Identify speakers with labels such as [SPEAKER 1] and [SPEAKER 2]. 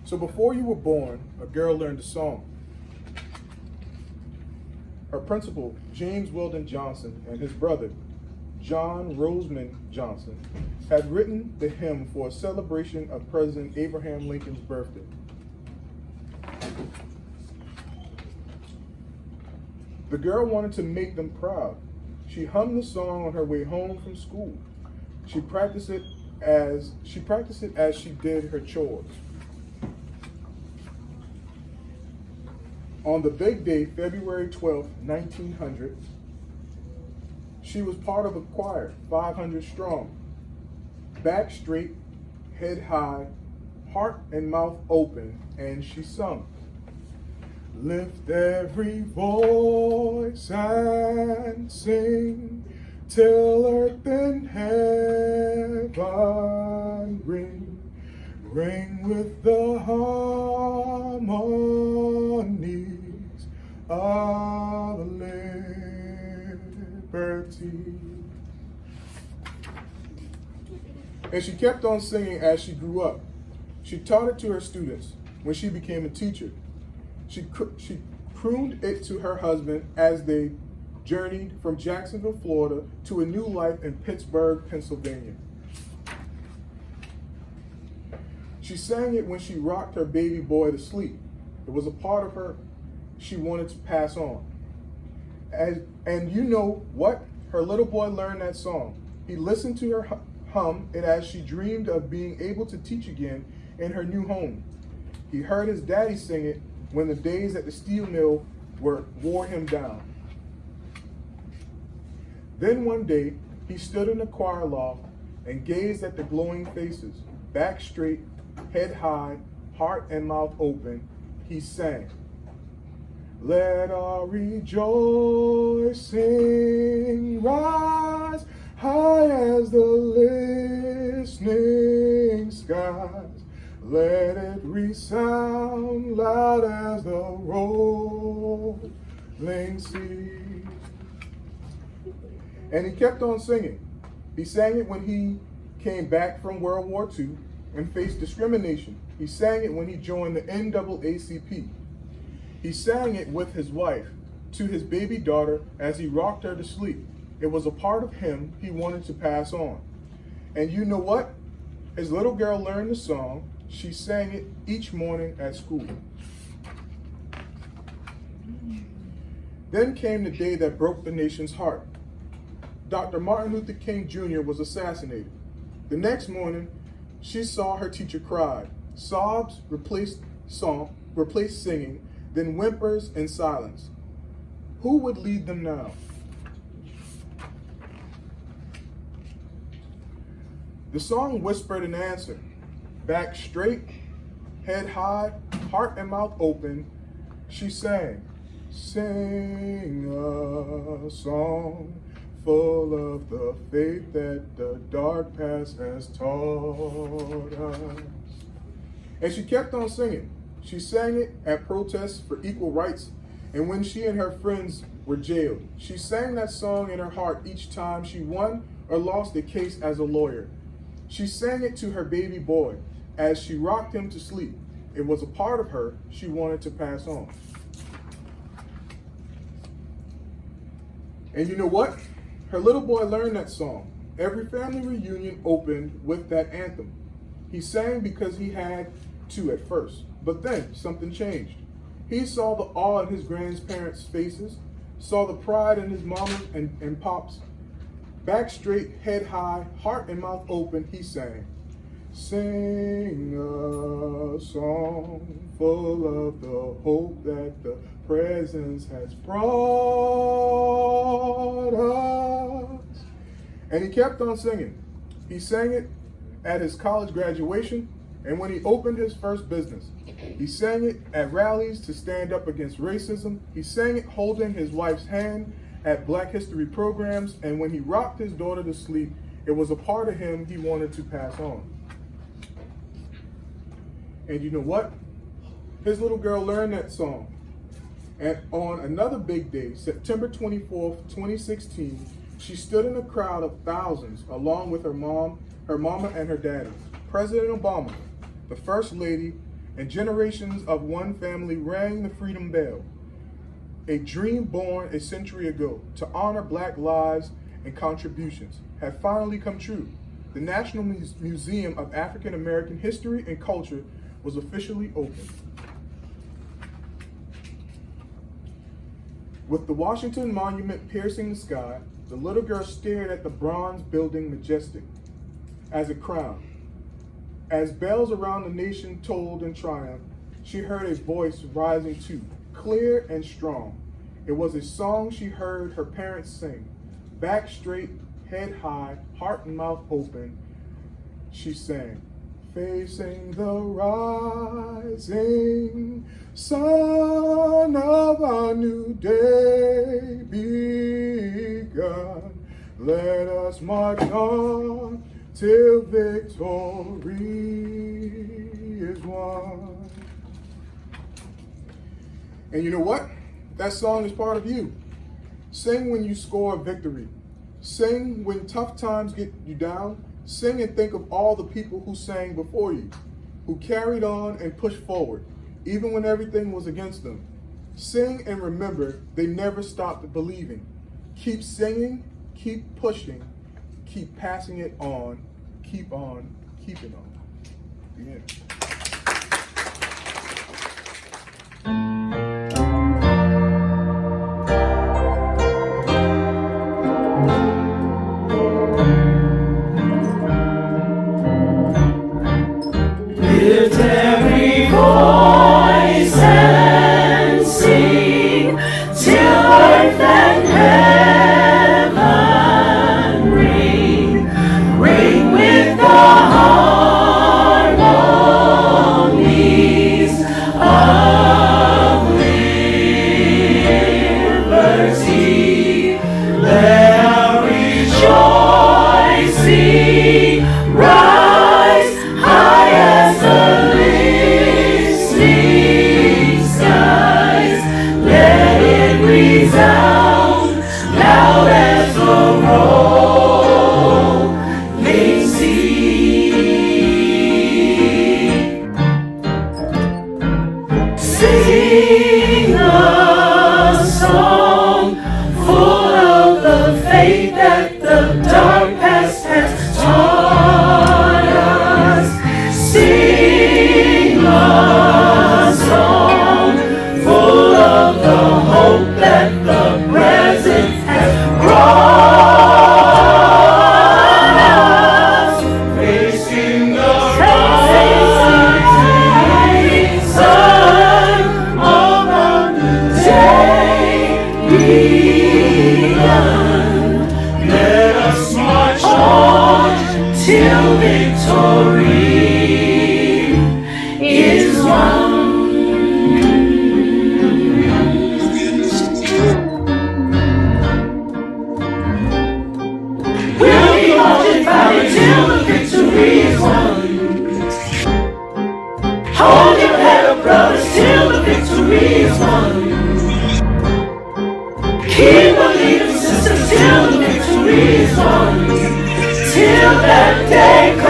[SPEAKER 1] So before you were born, a girl learned a song. Her principal, James Weldon Johnson, and his brother, John Roseman Johnson, had written the hymn for a celebration of President Abraham Lincoln's birthday. The girl wanted to make them proud. She hummed the song on her way home from school. She practiced it as she did her chores. On the big day, February 12, 1900, she was part of a choir, 500 strong. Back straight, head high, heart and mouth open, and she sung. Lift every voice and sing, till earth and heaven ring, ring with the harmonies of liberty. And she kept on singing as she grew up. She taught it to her students when she became a teacher. She crooned it to her husband as they journeyed from Jacksonville, Florida, to a new life in Pittsburgh, Pennsylvania. She sang it when she rocked her baby boy to sleep. It was a part of her she wanted to pass on. And you know what? Her little boy learned that song. He listened to her hum it as she dreamed of being able to teach again in her new home. He heard his daddy sing it when the days at the steel mill wore him down. Then one day, he stood in the choir loft and gazed at the glowing faces. Back straight, head high, heart and mouth open, he sang. Let our rejoicing rise high as the listening skies. Let it resound loud as the rolling sea. And he kept on singing. He sang it when he came back from World War II and faced discrimination. He sang it when he joined the NAACP. He sang it with his wife to his baby daughter as he rocked her to sleep. It was a part of him he wanted to pass on. And you know what? His little girl learned the song. She sang it each morning at school. Then came the day that broke the nation's heart. Dr. Martin Luther King Jr. was assassinated. The next morning, she saw her teacher cry. Sobs replaced singing, then whimpers and silence. Who would lead them now? The song whispered an answer. Back straight, head high, heart and mouth open, she sang. Sing a song full of the faith that the dark past has taught us. And she kept on singing. She sang it at protests for equal rights and when she and her friends were jailed. She sang that song in her heart each time she won or lost a case as a lawyer. She sang it to her baby boy as she rocked him to sleep. It was a part of her she wanted to pass on. And you know what? Her little boy learned that song. Every family reunion opened with that anthem. He sang because he had to at first, but then something changed. He saw the awe in his grandparents' faces, saw the pride in his mama and pops. Back straight, head high, heart and mouth open, he sang. Sing a song full of the hope that the presence has brought us. And he kept on singing. He sang it at his college graduation and when he opened his first business. He sang it at rallies to stand up against racism. He sang it holding his wife's hand at Black History programs, and when he rocked his daughter to sleep, it was a part of him he wanted to pass on. And you know what? His little girl learned that song. And on another big day, September 24th, 2016, she stood in a crowd of thousands along with her mama and her daddy, President Obama, the First Lady, and generations of one family rang the freedom bell. A dream born a century ago to honor Black lives and contributions had finally come true. The National Museum of African American History and Culture was officially opened. With the Washington Monument piercing the sky, the little girl stared at the bronze building majestic as a crown. As bells around the nation tolled in triumph, she heard a voice rising too, clear and strong. It was a song she heard her parents sing. Back straight, head high, heart and mouth open, she sang, facing the rising sun of a new day begun. Let us march on till victory is won. And you know what? That song is part of you. Sing when you score a victory. Sing when tough times get you down. Sing and think of all the people who sang before you, who carried on and pushed forward, even when everything was against them. Sing and remember they never stopped believing. Keep singing, keep pushing, keep passing it on, keep on, keep it on. The end.
[SPEAKER 2] Lift every voice and sing till earth and heaven ring, ring with the harmonies of liberty. Let our rejoicing rise high as the listening skies. Let it resound loud as the rolling sea. Sing a song full of the faith that the dark past has taught us. Sing a song full of the hope that the present has brought us. Facing the rising sun of a new day begun. Let us march on till victory is won. We'll be marching forward till the victory is won. Hold your head up, brothers, till the victory is won. Keep believing, sisters, till the victory is won. Till that day comes.